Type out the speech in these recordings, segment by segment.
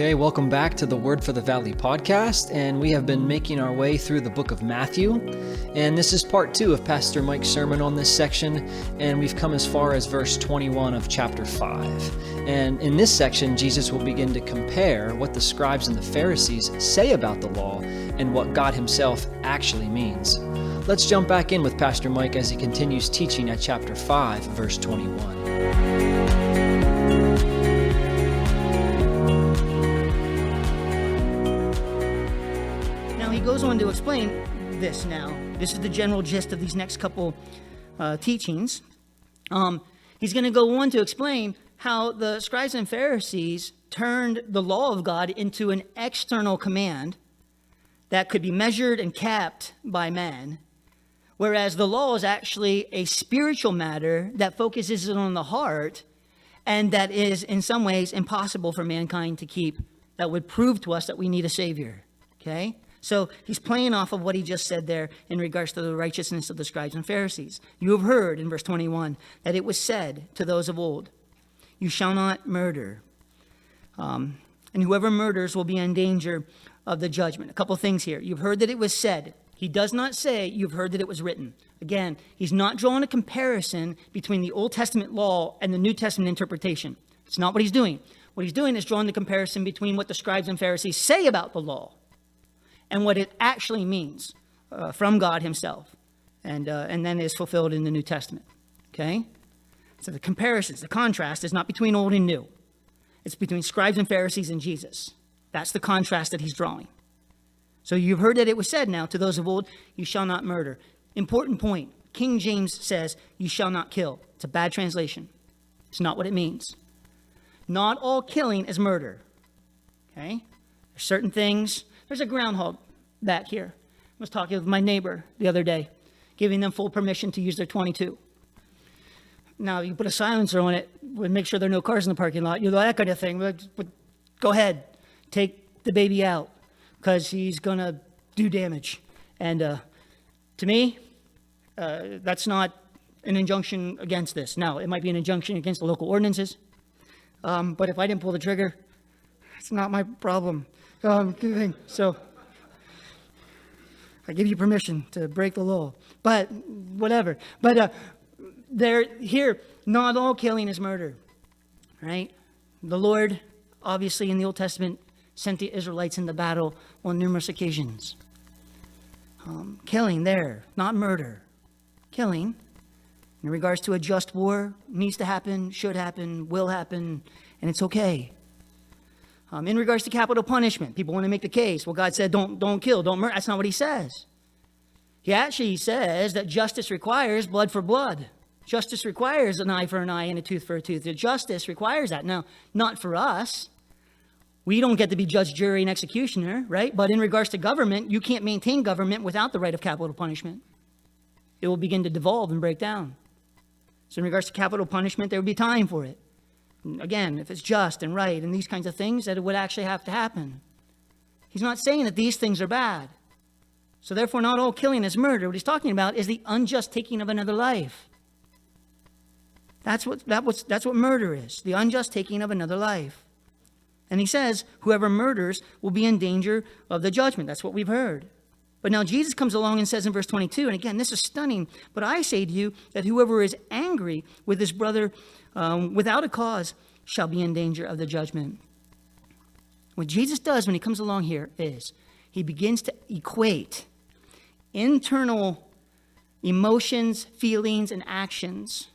Okay, welcome back to the Word for the Valley podcast, and we have been making our way through the book of Matthew, and this is part 2 of Pastor Mike's sermon on this section, and we've come as far as verse 21 of chapter 5. And in this section, Jesus will begin to compare what the scribes and the Pharisees say about the law and what God himself actually means. Let's jump back in with Pastor Mike as he continues teaching at chapter 5, verse 21. He goes on to explain this now. This is the general gist of these next couple teachings. He's going to go on to explain how the scribes and Pharisees turned the law of God into an external command that could be measured and kept by man, whereas the law is actually a spiritual matter that focuses on the heart and that is in some ways impossible for mankind to keep, that would prove to us that we need a Savior. Okay? So he's playing off of what he just said there in regards to the righteousness of the scribes and Pharisees. You have heard in verse 21 that it was said to those of old, "You shall not murder. And whoever murders will be in danger of the judgment." A couple things here. You've heard that it was said. He does not say you've heard that it was written. Again, he's not drawing a comparison between the Old Testament law and the New Testament interpretation. It's not what he's doing. What he's doing is drawing the comparison between what the scribes and Pharisees say about the law and what it actually means from God himself, and then is fulfilled in the New Testament, okay? So the comparisons, the contrast is not between old and new. It's between scribes and Pharisees and Jesus. That's the contrast that he's drawing. So you've heard that it was said now to those of old, "You shall not murder." Important point. King James says, "You shall not kill." It's a bad translation. It's not what it means. Not all killing is murder, okay? There's certain things. There's a groundhog back here. I was talking with my neighbor the other day, giving them full permission to use their .22. Now, you put a silencer on it, would make sure there are no cars in the parking lot, you know, that kind of thing. But go ahead, take the baby out, because he's going to do damage. And to me, that's not an injunction against this. Now, it might be an injunction against the local ordinances, but if I didn't pull the trigger, it's not my problem. So I give you permission to break the law, but whatever. But here, not all killing is murder, right? The Lord, obviously, in the Old Testament, sent the Israelites into battle on numerous occasions. Killing there, not murder. Killing, in regards to a just war, needs to happen, should happen, will happen, and it's okay. In regards to capital punishment, people want to make the case, well, God said, don't kill, don't murder. That's not what he says. He actually says that justice requires blood for blood. Justice requires an eye for an eye and a tooth for a tooth. The justice requires that. Now, not for us. We don't get to be judge, jury, and executioner, right? But in regards to government, you can't maintain government without the right of capital punishment. It will begin to devolve and break down. So in regards to capital punishment, there will be time for it. Again, if it's just and right and these kinds of things, that it would actually have to happen. He's not saying that these things are bad. So therefore, not all killing is murder. What he's talking about is the unjust taking of another life. That's what murder is, the unjust taking of another life. And he says, whoever murders will be in danger of the judgment. That's what we've heard. But now Jesus comes along and says in verse 22, and again, this is stunning, "But I say to you that whoever is angry with his brother without a cause shall be in danger of the judgment." What Jesus does when he comes along here is he begins to equate internal emotions, feelings, and actions.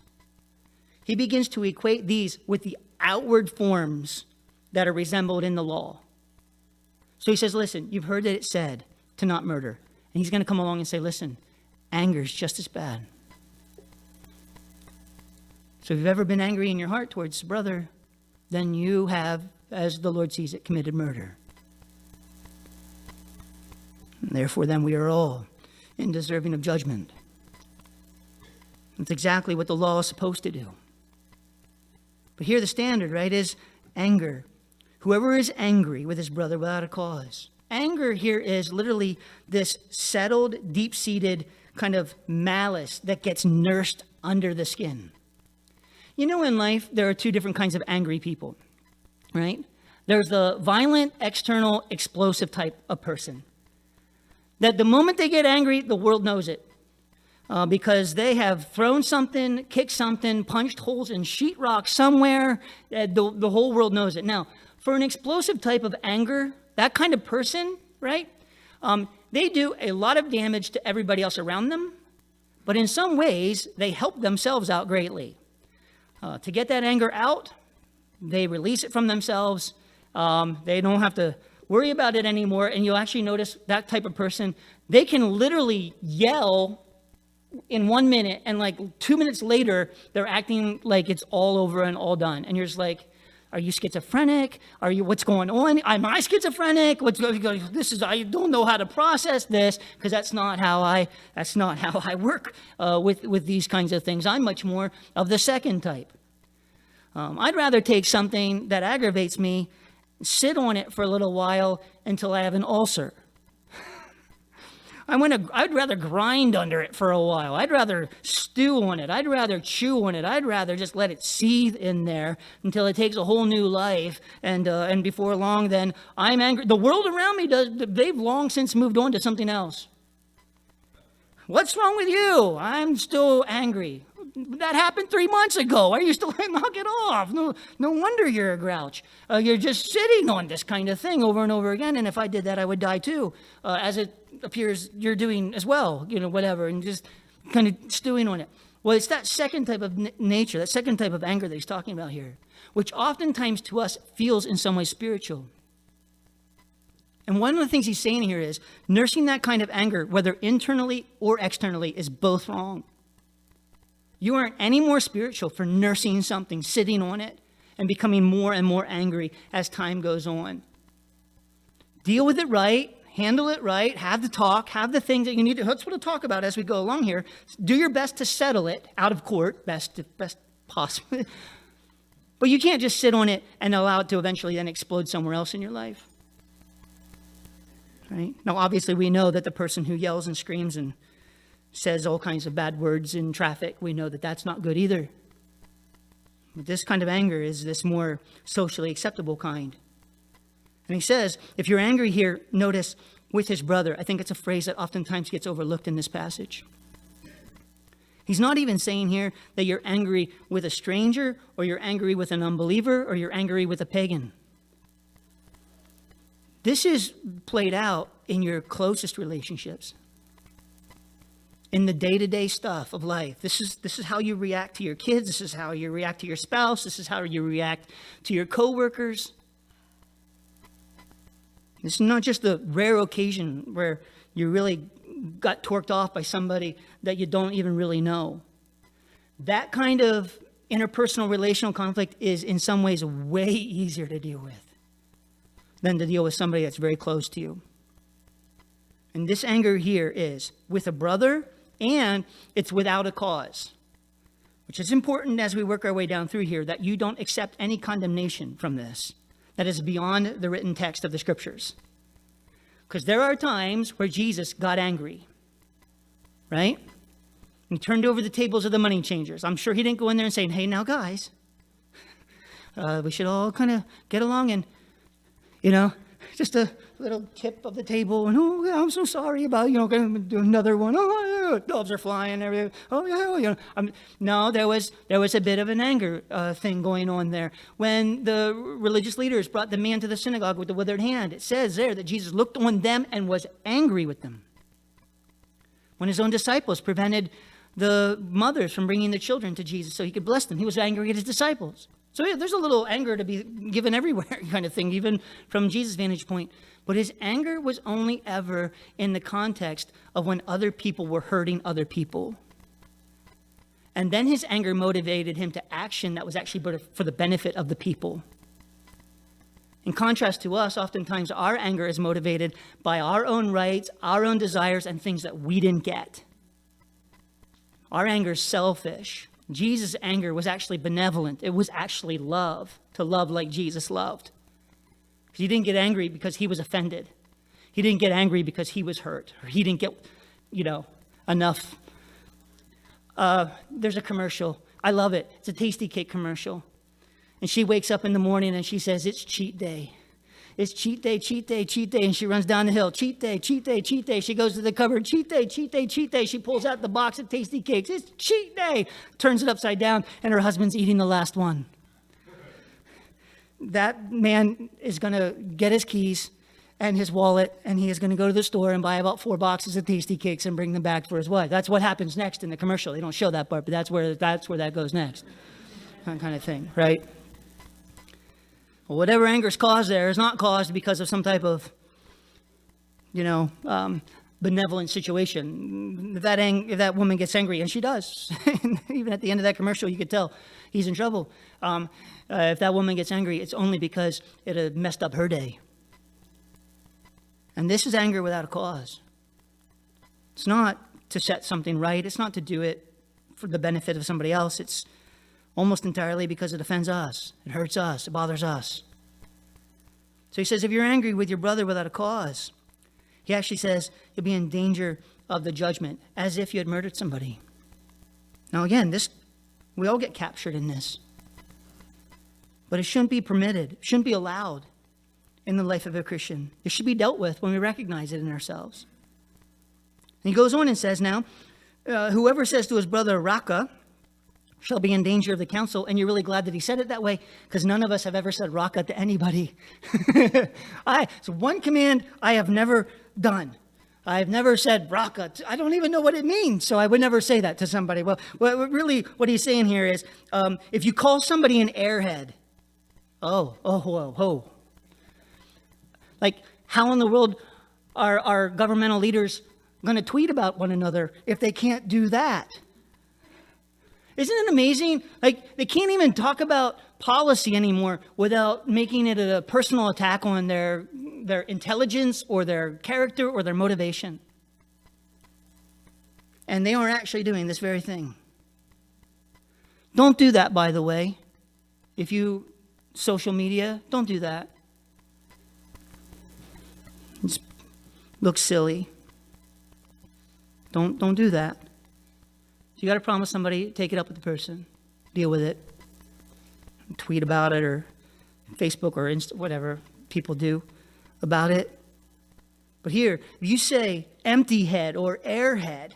He begins to equate these with the outward forms that are resembled in the law. So he says, listen, you've heard that it said to not murder. And he's going to come along and say, listen, anger is just as bad. So if you've ever been angry in your heart towards a brother, then you have, as the Lord sees it, committed murder. And therefore, then we are all deserving of judgment. That's exactly what the law is supposed to do. But here the standard, right, is anger. Whoever is angry with his brother without a cause. Anger here is literally this settled, deep-seated kind of malice that gets nursed under the skin. You know, in life, there are two different kinds of angry people, right? There's the violent, external, explosive type of person. That the moment they get angry, the world knows it. Because they have thrown something, kicked something, punched holes in sheetrock somewhere. The whole world knows it. Now, for an explosive type of anger, that kind of person, right? They do a lot of damage to everybody else around them. But in some ways, they help themselves out greatly. To get that anger out, they release it from themselves. They don't have to worry about it anymore. And you'll actually notice that type of person, they can literally yell in 1 minute, and like 2 minutes later, they're acting like it's all over and all done. And you're just like, are you schizophrenic? What's going on? Am I schizophrenic? I don't know how to process this, because that's not how I work with these kinds of things. I'm much more of the second type. I'd rather take something that aggravates me, sit on it for a little while until I have an ulcer. I'd rather grind under it for a while. I'd rather stew on it. I'd rather chew on it. I'd rather just let it seethe in there until it takes a whole new life. And before long, then I'm angry. The world around me they've long since moved on to something else. What's wrong with you? I'm still angry. That happened 3 months ago. Are you still like, knock it off? No wonder you're a grouch. You're just sitting on this kind of thing over and over again. And if I did that, I would die too, as it appears you're doing as well, whatever, and just kind of stewing on it. Well, it's that second type of nature, that second type of anger that he's talking about here, which oftentimes to us feels in some way spiritual. And one of the things he's saying here is nursing that kind of anger, whether internally or externally, is both wrong. You aren't any more spiritual for nursing something, sitting on it, and becoming more and more angry as time goes on. Deal with it right, handle it right, have the talk, have the things that you need to. That's what we'll talk about as we go along here. Do your best to settle it out of court, best possible. But you can't just sit on it and allow it to eventually then explode somewhere else in your life. Right? Now, obviously, we know that the person who yells and screams and says all kinds of bad words in traffic, we know that that's not good either. But this kind of anger is this more socially acceptable kind. And he says, if you're angry here, notice, with his brother. I think it's a phrase that oftentimes gets overlooked in this passage. He's not even saying here that you're angry with a stranger, or you're angry with an unbeliever, or you're angry with a pagan. This is played out in your closest relationships. In the day-to-day stuff of life. This is how you react to your kids. This is how you react to your spouse. This is how you react to your coworkers. This is not just the rare occasion where you really got torqued off by somebody that you don't even really know. That kind of interpersonal relational conflict is in some ways way easier to deal with than to deal with somebody that's very close to you. And this anger here is with a brother, and it's without a cause, which is important as we work our way down through here, that you don't accept any condemnation from this that is beyond the written text of the scriptures. Because there are times where Jesus got angry, right? He turned over the tables of the money changers. I'm sure he didn't go in there and say, hey, now guys, we should all kind of get along and, just a little tip of the table, and I'm so sorry about, going to do another one. Doves are flying and everything. No, there was a bit of an anger thing going on there. When the religious leaders brought the man to the synagogue with the withered hand, it says there that Jesus looked on them and was angry with them. When his own disciples prevented the mothers from bringing the children to Jesus so he could bless them, he was angry at his disciples. So yeah, there's a little anger to be given everywhere kind of thing, even from Jesus' vantage point. But his anger was only ever in the context of when other people were hurting other people. And then his anger motivated him to action that was actually for the benefit of the people. In contrast to us, oftentimes our anger is motivated by our own rights, our own desires, and things that we didn't get. Our anger is selfish. Jesus' anger was actually benevolent. It was actually love, to love like Jesus loved. He didn't get angry because he was offended. He didn't get angry because he was hurt, or he didn't get, enough. There's a commercial. I love it. It's a Tasty Cake commercial. And she wakes up in the morning and she says, it's cheat day. It's cheat day, cheat day, cheat day. And she runs down the hill. Cheat day, cheat day, cheat day. She goes to the cupboard. Cheat day, cheat day, cheat day. She pulls out the box of tasty cakes. It's cheat day. Turns it upside down, and her husband's eating the last one. That man is going to get his keys and his wallet, and he is going to go to the store and buy about 4 boxes of tasty cakes and bring them back for his wife. That's what happens next in the commercial. They don't show that part, but that's where that goes next. That kind of thing, right? Well, whatever anger is caused there is not caused because of some type of, benevolent situation. If that woman gets angry, and she does, even at the end of that commercial, you could tell he's in trouble. If that woman gets angry, it's only because it had messed up her day. And this is anger without a cause. It's not to set something right. It's not to do it for the benefit of somebody else. It's almost entirely because it offends us. It hurts us. It bothers us. So he says, if you're angry with your brother without a cause, he actually says you'll be in danger of the judgment, as if you had murdered somebody. Now again, we all get captured in this. But it shouldn't be permitted. It shouldn't be allowed in the life of a Christian. It should be dealt with when we recognize it in ourselves. And he goes on and says now, whoever says to his brother, Raka, shall be in danger of the council. And you're really glad that he said it that way, because none of us have ever said Raka to anybody. So one command I have never done. I've never said Raka. I don't even know what it means, so I would never say that to somebody. Well, really what he's saying here is, if you call somebody an airhead, whoa. Like, how in the world are our governmental leaders going to tweet about one another if they can't do that? Isn't it amazing? Like, they can't even talk about policy anymore without making it a personal attack on their intelligence or their character or their motivation. And they are actually doing this very thing. Don't do that, by the way. If you social media, don't do that. It looks silly. Don't do that. You got to promise somebody, take it up with the person, deal with it, tweet about it, or Facebook or whatever people do about it. But here, if you say empty head or airhead,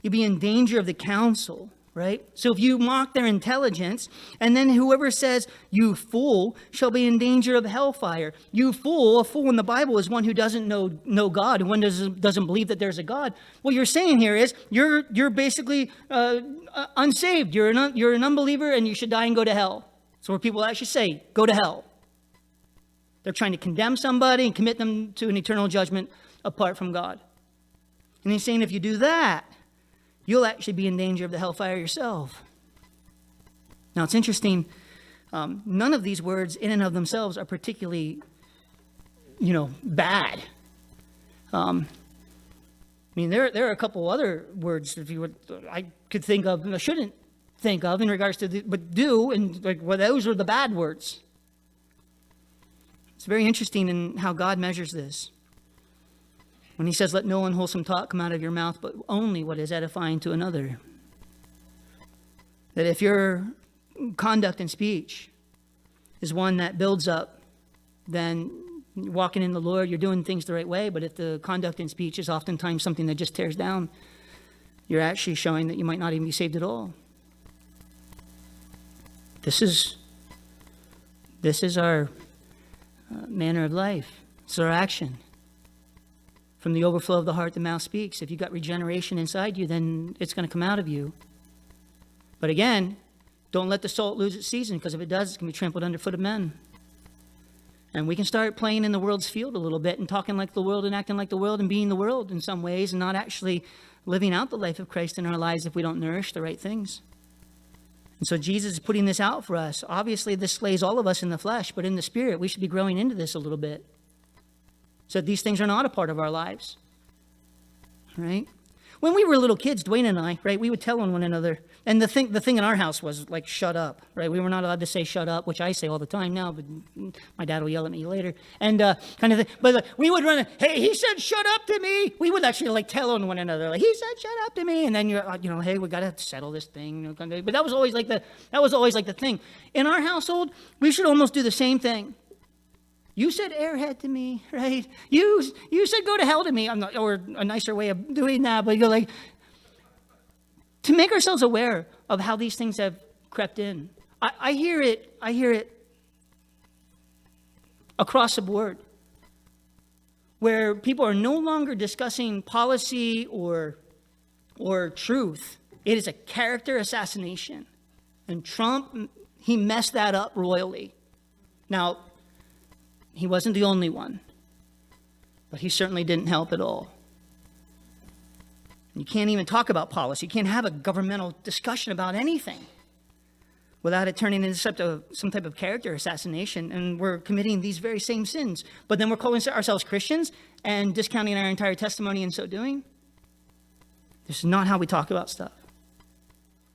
you'd be in danger of the council, right? So if you mock their intelligence, and then whoever says, you fool, shall be in danger of hellfire. You fool, a fool in the Bible is one who doesn't know God, and one doesn't believe that there's a God. What you're saying here is, you're basically unsaved. You're an unbeliever, and you should die and go to hell. So where people actually say, go to hell. They're trying to condemn somebody and commit them to an eternal judgment apart from God. And he's saying if you do that, you'll actually be in danger of the hellfire yourself. Now, it's interesting. None of these words in and of themselves are particularly, bad. There are a couple other words I could think of and I shouldn't think of in regards to, those are the bad words. It's very interesting in how God measures this. When he says, let no unwholesome talk come out of your mouth, but only what is edifying to another. That if your conduct and speech is one that builds up, then you're walking in the Lord, you're doing things the right way. But if the conduct and speech is oftentimes something that just tears down, you're actually showing that you might not even be saved at all. This is our manner of life. It's our action. From the overflow of the heart, the mouth speaks. If you've got regeneration inside you, then it's going to come out of you. But again, don't let the salt lose its season, because if it does, it's going to be trampled underfoot of men. And we can start playing in the world's field a little bit and talking like the world and acting like the world and being the world in some ways and not actually living out the life of Christ in our lives if we don't nourish the right things. And so Jesus is putting this out for us. Obviously, this slays all of us in the flesh, but in the spirit, we should be growing into this a little bit. So these things are not a part of our lives, right? When we were little kids, Dwayne and I, right, we would tell on one another. And the thing in our house was like, shut up, right? We were not allowed to say shut up, which I say all the time now, but my dad will yell at me later. And kind of thing. But we would run, hey, he said shut up to me. We would actually tell on one another, like, he said shut up to me. And then hey, we got to settle this thing. But that was always like the thing. In our household, we should almost do the same thing. You said airhead to me, right? You said go to hell to me. I'm not, or a nicer way of doing that, but you're like, to make ourselves aware of how these things have crept in. I hear it across the board, where people are no longer discussing policy or truth. It is a character assassination. And Trump, he messed that up royally. Now, he wasn't the only one, but he certainly didn't help at all. You can't even talk about policy. You can't have a governmental discussion about anything without it turning into some type of character assassination, and we're committing these very same sins. But then we're calling ourselves Christians and discounting our entire testimony in so doing. This is not how we talk about stuff.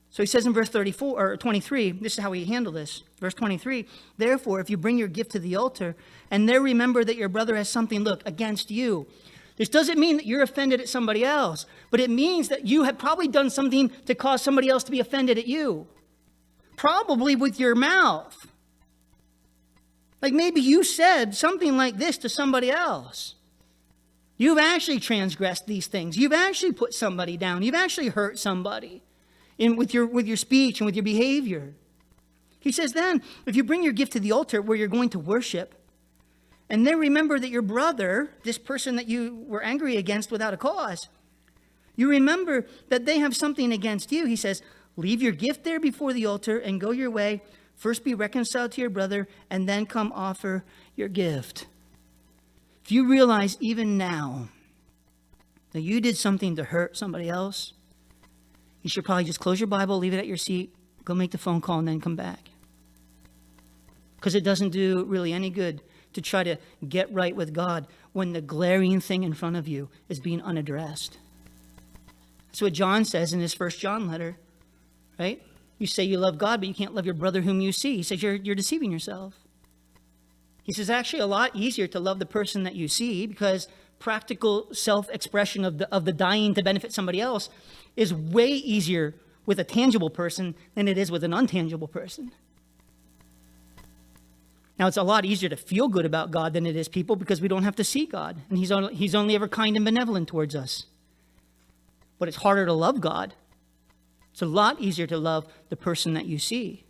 So he says in verse 34 or 23, this is how we handle this. Verse 23, therefore, if you bring your gift to the altar and there remember that your brother has something, against you. This doesn't mean that you're offended at somebody else, but it means that you have probably done something to cause somebody else to be offended at you. Probably with your mouth. Like maybe you said something like this to somebody else. You've actually transgressed these things. You've actually put somebody down. You've actually hurt somebody with your speech and with your behavior. He says then, if you bring your gift to the altar where you're going to worship, and then remember that your brother, this person that you were angry against without a cause, you remember that they have something against you. He says, leave your gift there before the altar and go your way. First be reconciled to your brother and then come offer your gift. If you realize even now that you did something to hurt somebody else, you should probably just close your Bible, leave it at your seat, go make the phone call, and then come back. Because it doesn't do really any good to try to get right with God when the glaring thing in front of you is being unaddressed. That's what John says in his 1 John letter, right? You say you love God, but you can't love your brother whom you see. He says you're deceiving yourself. He says actually a lot easier to love the person that you see, because practical self-expression of the dying to benefit somebody else is way easier with a tangible person than it is with an untangible person. Now, it's a lot easier to feel good about God than it is people, because we don't have to see God, and he's only ever kind and benevolent towards us. But it's harder to love God. It's a lot easier to love the person that you see.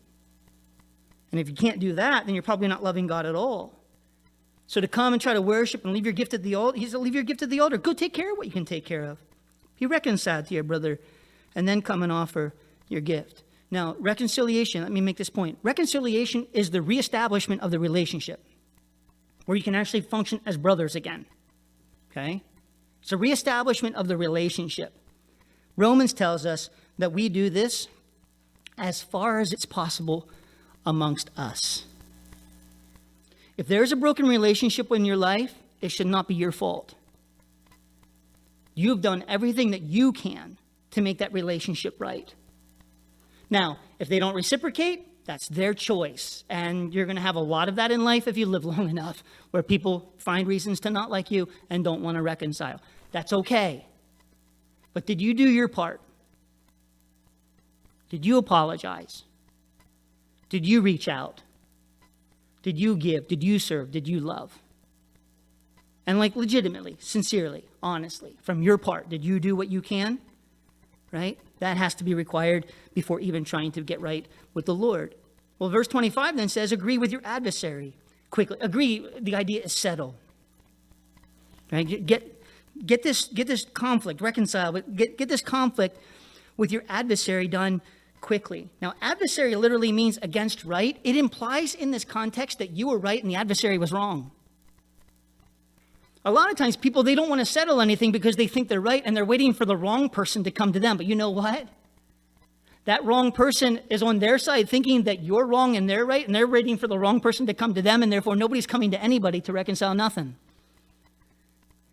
And if you can't do that, then you're probably not loving God at all. So to come and try to worship and leave your gift at the altar, he said, leave your gift at the altar. Go take care of what you can take care of. Be reconciled to your brother, and then come and offer your gift. Now, reconciliation, let me make this point. Reconciliation is the reestablishment of the relationship, where you can actually function as brothers again. Okay? It's a reestablishment of the relationship. Romans tells us that we do this as far as it's possible amongst us. If there's a broken relationship in your life, it should not be your fault. You've done everything that you can to make that relationship right. Now, if they don't reciprocate, that's their choice. And you're going to have a lot of that in life if you live long enough, where people find reasons to not like you and don't want to reconcile. That's okay. But did you do your part? Did you apologize? Did you reach out? Did you give? Did you serve? Did you love? And legitimately, sincerely, honestly, from your part, did you do what you can? Right? That has to be required before even trying to get right with the Lord. Well, verse 25 then says, agree with your adversary quickly. Agree, the idea is settle. Right? Get this conflict, reconcile, get this conflict with your adversary done quickly. Now, adversary literally means against right. It implies in this context that you were right and the adversary was wrong. A lot of times people, they don't want to settle anything because they think they're right and they're waiting for the wrong person to come to them. But you know what? That wrong person is on their side thinking that you're wrong and they're right, and they're waiting for the wrong person to come to them, and therefore nobody's coming to anybody to reconcile nothing.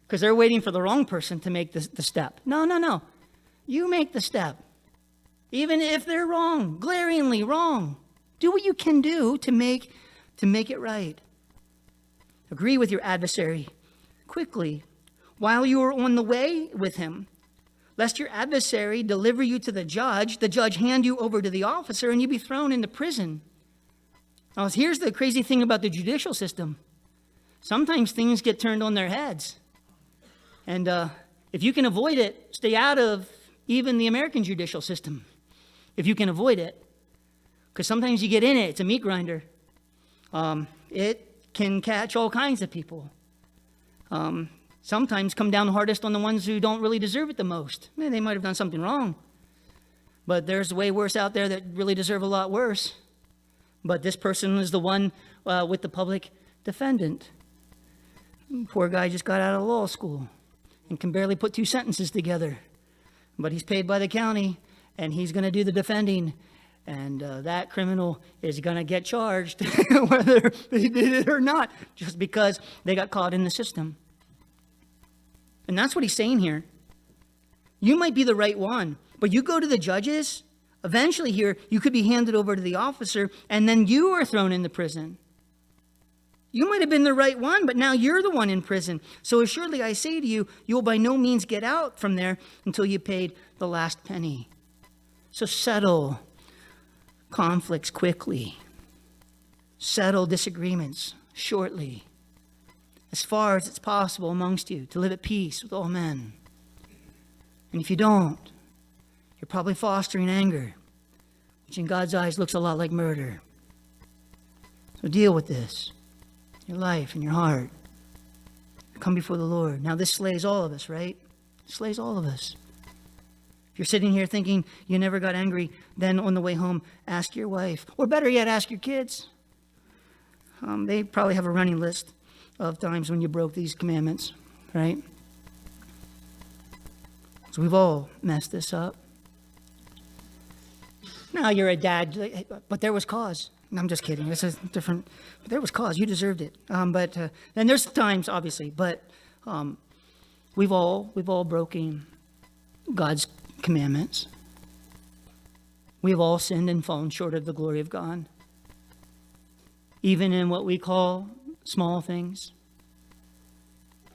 Because they're waiting for the wrong person to make the step. No. You make the step. Even if they're wrong, glaringly wrong. Do what you can do to make it right. Agree with your adversary quickly while you are on the way with him, lest your adversary deliver you to the judge hand you over to the officer, and you be thrown into prison. Now, here's the crazy thing about the judicial system. sometimes things get turned on their heads. And if you can avoid it, stay out of even the American judicial system, if you can avoid it. Because sometimes you get in it, it's a meat grinder. It can catch all kinds of people. Sometimes come down hardest on the ones who don't really deserve it the most. They might have done something wrong. But there's way worse out there that really deserve a lot worse. But this person is the one with the public defendant. Poor guy just got out of law school and can barely put 2 sentences together. But he's paid by the county, and he's going to do the defending. And that criminal is going to get charged, whether they did it or not, just because they got caught in the system. And that's what he's saying here. You might be the right one, but you go to the judges, eventually here, you could be handed over to the officer, and then you are thrown into prison. You might have been the right one, but now you're the one in prison. So assuredly I say to you, you will by no means get out from there until you paid the last penny. So settle conflicts quickly. Settle disagreements shortly. As far as it's possible amongst you, to live at peace with all men. And if you don't, you're probably fostering anger, which in God's eyes looks a lot like murder. So deal with this. Your life and your heart. Come before the Lord. Now this slays all of us, right? It slays all of us. If you're sitting here thinking you never got angry, then on the way home, ask your wife. Or better yet, ask your kids. They probably have a running list of times when you broke these commandments, right? So we've all messed this up. Now you're a dad, but there was cause. I'm just kidding. This is different. But there was cause. You deserved it. And there's times, obviously, but we've all broken God's commandments. We've all sinned and fallen short of the glory of God. Even in what we call small things,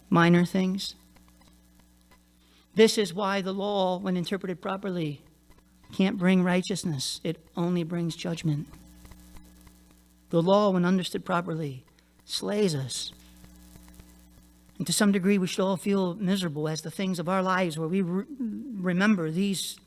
minor things. This is why the law, when interpreted properly, can't bring righteousness. It only brings judgment. The law, when understood properly, slays us. And to some degree, we should all feel miserable as the things of our lives where we remember these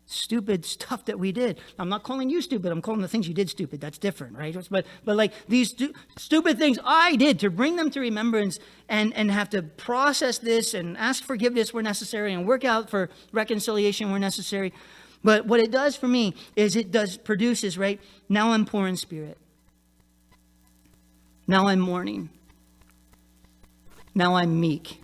stupid stuff that we did. I'm not calling you stupid. I'm calling the things you did stupid. That's different, right? But like these stupid things I did, to bring them to remembrance and have to process this and ask forgiveness where necessary and work out for reconciliation where necessary. But what it does for me is produces, right? Now I'm poor in spirit. Now I'm mourning. Now I'm meek.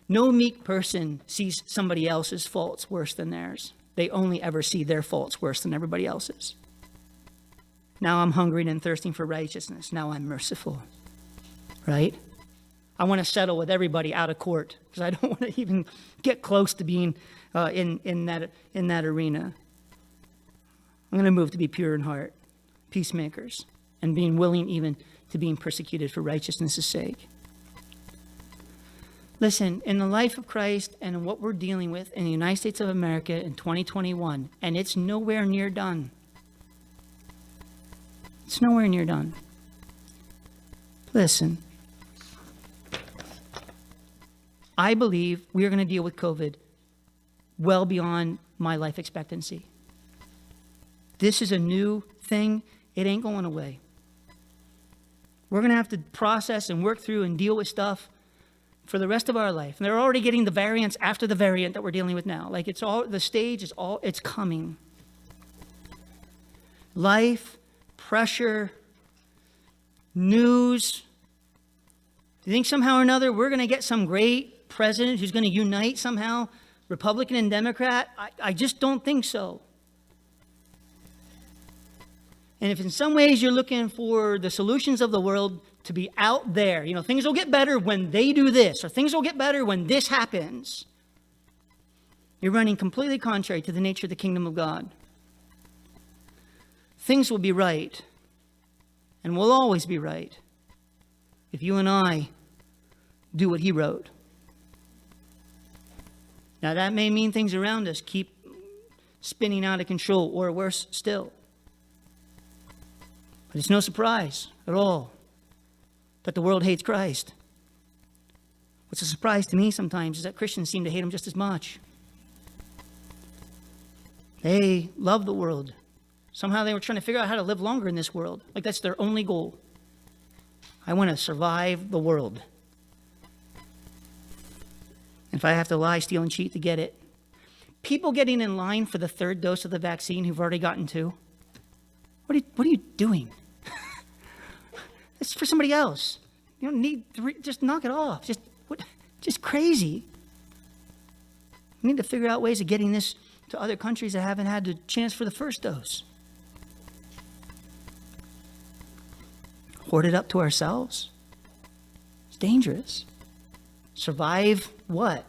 No meek person sees somebody else's faults worse than theirs. They only ever see their faults worse than everybody else's. Now I'm hungry and thirsting for righteousness. Now I'm merciful. Right? I want to settle with everybody out of court because I don't want to even get close to being in that arena. I'm going to move to be pure in heart, peacemakers, and being willing even to being persecuted for righteousness' sake. Listen, in the life of Christ and in what we're dealing with in the United States of America in 2021, and it's nowhere near done. It's nowhere near done. Listen, I believe we are going to deal with COVID well beyond my life expectancy. This is a new thing. It ain't going away. We're going to have to process and work through and deal with stuff for the rest of our life. And they're already getting the variants after the variant that we're dealing with now. Like the stage is all, it's coming. Life, pressure, news. Do you think somehow or another we're going to get some great president who's going to unite somehow Republican and Democrat? I just don't think so. And if in some ways you're looking for the solutions of the world to be out there, things will get better when they do this, or things will get better when this happens, you're running completely contrary to the nature of the kingdom of God. Things will be right, and will always be right, if you and I do what he wrote. Now that may mean things around us keep spinning out of control, or worse still. But it's no surprise at all that the world hates Christ. What's a surprise to me sometimes is that Christians seem to hate him just as much. They love the world. Somehow they were trying to figure out how to live longer in this world. Like that's their only goal. I want to survive the world. And if I have to lie, steal, and cheat to get it. People getting in line for the third dose of the vaccine who've already gotten two. What are you doing? It's for somebody else. You don't need three. Just knock it off. Just crazy. We need to figure out ways of getting this to other countries that haven't had the chance for the first dose. Hoard it up to ourselves. It's dangerous. Survive what?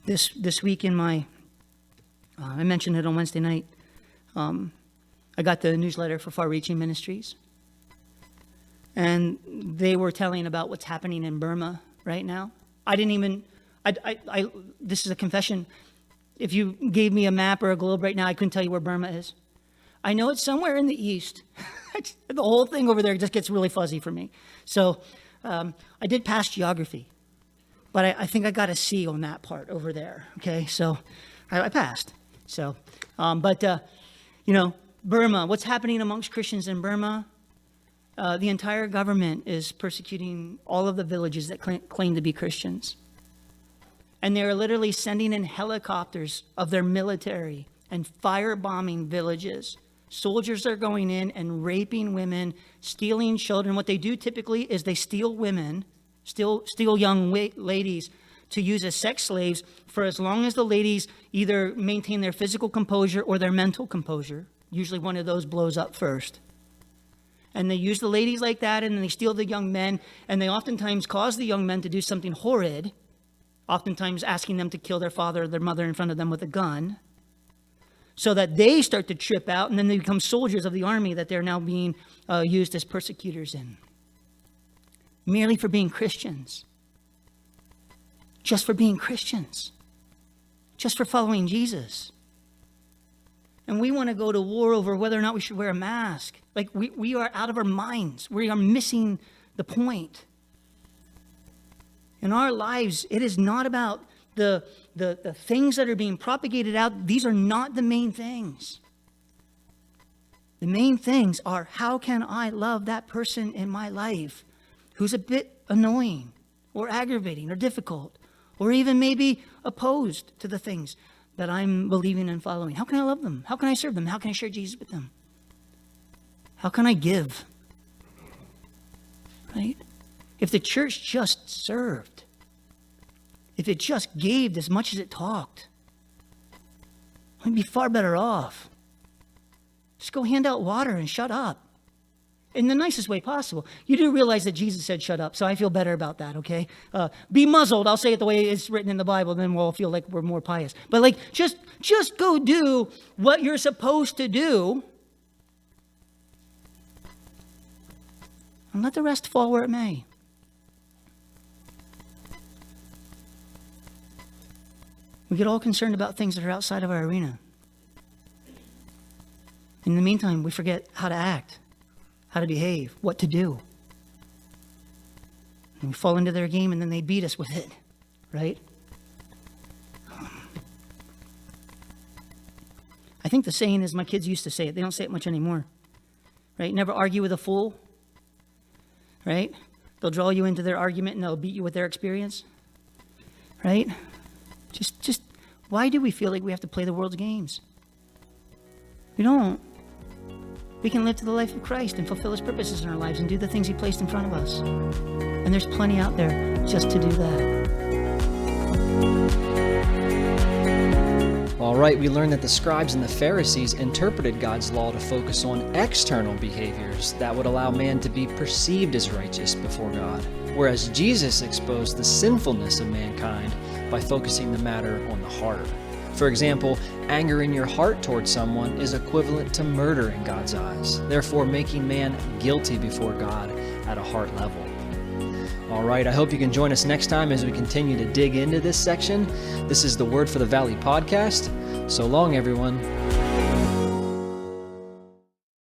This week in my, I mentioned it on Wednesday night, I got the newsletter for Far Reaching Ministries. And they were telling about what's happening in Burma right now. This is a confession. If you gave me a map or a globe right now, I couldn't tell you where Burma is. I know it's somewhere in the east. The whole thing over there just gets really fuzzy for me. So I did pass geography, but I think I got a C on that part over there. Okay, so I passed. So, Burma, what's happening amongst Christians in Burma? The entire government is persecuting all of the villages that claim to be Christians. And they're literally sending in helicopters of their military and firebombing villages. Soldiers are going in and raping women, stealing children. What they do typically is they steal women, steal young ladies to use as sex slaves for as long as the ladies either maintain their physical composure or their mental composure. Usually one of those blows up first. And they use the ladies like that, and then they steal the young men, and they oftentimes cause the young men to do something horrid, oftentimes asking them to kill their father or their mother in front of them with a gun, so that they start to trip out, and then they become soldiers of the army that they're now being used as persecutors in. Merely for being Christians. Just for being Christians. Just for following Jesus. And we want to go to war over whether or not we should wear a mask. Like we are out of our minds. We are missing the point. In our lives, it is not about the things that are being propagated out. These are not the main things. The main things are, how can I love that person in my life who's a bit annoying or aggravating or difficult or even maybe opposed to the things that I'm believing and following? How can I love them? How can I serve them? How can I share Jesus with them? How can I give? Right? If the church just served, if it just gave as much as it talked, we'd be far better off. Just go hand out water and shut up. In the nicest way possible. You do realize that Jesus said shut up, so I feel better about that, okay? Be muzzled. I'll say it the way it's written in the Bible, then we'll feel like we're more pious. But just go do what you're supposed to do, and let the rest fall where it may. We get all concerned about things that are outside of our arena. In the meantime, we forget how to act, how to behave, what to do. And we fall into their game, and then they beat us with it, right? I think the saying is, my kids used to say it. They don't say it much anymore, right? Never argue with a fool, right? They'll draw you into their argument, and they'll beat you with their experience, right? Just why do we feel like we have to play the world's games? We don't. We can live to the life of Christ and fulfill his purposes in our lives and do the things he placed in front of us. And there's plenty out there just to do that. All right, we learned that the scribes and the Pharisees interpreted God's law to focus on external behaviors that would allow man to be perceived as righteous before God, whereas Jesus exposed the sinfulness of mankind by focusing the matter on the heart. For example, anger in your heart towards someone is equivalent to murder in God's eyes, therefore making man guilty before God at a heart level. All right, I hope you can join us next time as we continue to dig into this section. This is the Word for the Valley podcast. So long, everyone.